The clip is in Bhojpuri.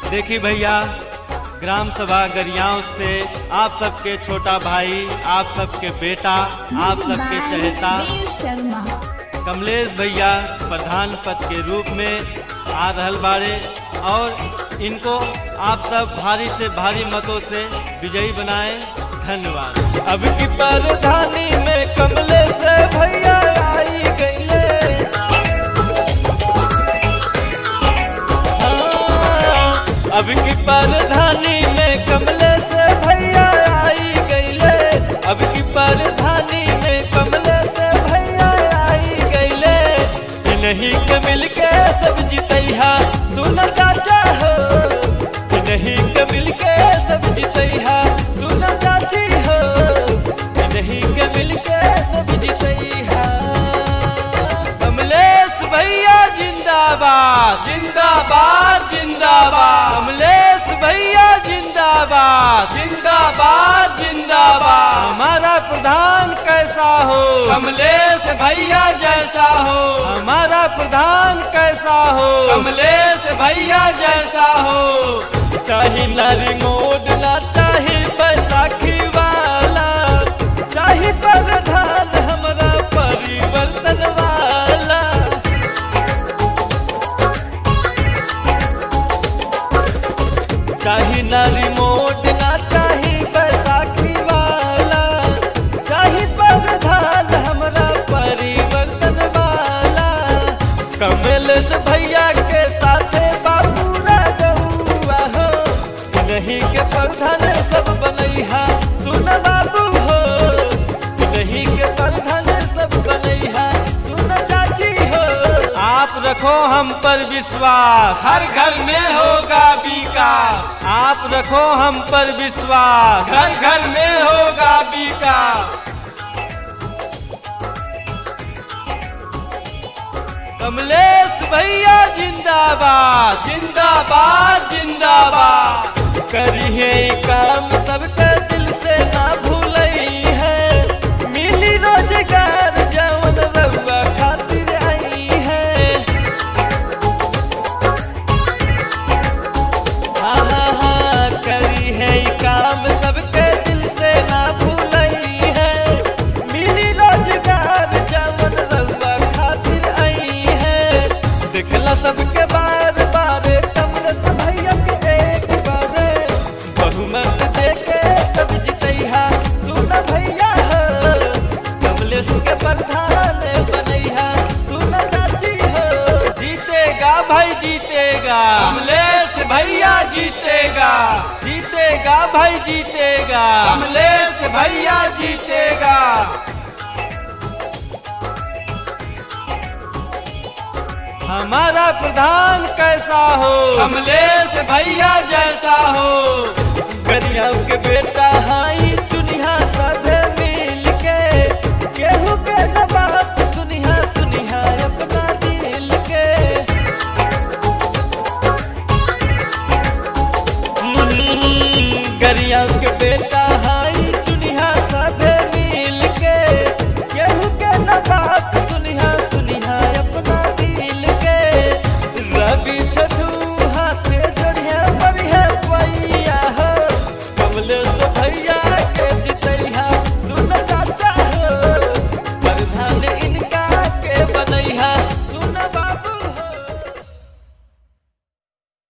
देखिए भैया, ग्राम सभा गरियाओं से आप सबके छोटा भाई, आप सबके बेटा, आप सबके चहेता कमलेश भैया प्रधान पद के रूप में आ रहल बाड़े और इनको आप सब भारी से भारी मतों से विजयी बनाए। धन्यवाद। अब की प्रधानी में कमलेश भैया आई गईले, अब की प्रधानी में कमलेश भैया आई गईले, अब की प्रधानी में कमलेश भैया आई गईले। इन्हीं के मिलके सब जितैहा सुन चाचा हो, इन्हीं के मिलके सब जितैहा सुन चाची हो, इन्हीं के मिलके सब जितैहा। कमलेश भैया जिंदाबाद जिंदाबाद जिंदाबाद, कमलेश भैया जिंदाबाद जिंदाबाद जिंदाबाद। हमारा प्रधान कैसा हो, कमलेश भैया जैसा हो, हमारा प्रधान कैसा हो, कमलेश भैया जैसा हो। चाहे नारी मोड ना चाहे बैसाखी वाला, चाहे प्रधान हमारा परिवर्तन वाला। चाहे नारी मोड ना चाहे बैसाखी वाला, चाहे प्रधान हमारा परिवर्तन वाला। कमलेश भैया के साथे बाबू रागौआ हो, नहीं के प्रधान सब बनैहा सुन बाबू हो, नहीं के प्रधान सब बनैहा सुन चाची हो। आप रखो हम पर विश्वास, हर घर में होगा विकास। आप रखो हम पर विश्वास, घर घर में होगा विकास। कमलेश भैया जिंदाबाद जिंदाबाद जिंदाबाद। करिए काम सबके दिल से ना भूलई है, मिली रोजगार जवन रउआ खातिर आई है। हाँ, करिए काम सबके दिल से ना भूलई है, मिली रोजगार जवन रउआ खातिर आई है। देखला सबके बार बार कमलेश भैया के एक बार बहुमत देके सब जितैहा सुन भैया हो, कमलेश के प्रधान बनैहा सुन चाची हो। जीतेगा भाई जीतेगा, कमलेश भैया जीतेगा, जीतेगा भाई जीतेगा, कमलेश भैया जीतेगा। हमारा प्रधान कैसा हो, कमलेश भैया जैसा हो। गरियाओं के बेटा हाई चुनिहा सभे मिल के, केहू के न बात सुनिहा सुनिहा अपना दिल के। गरियाओं के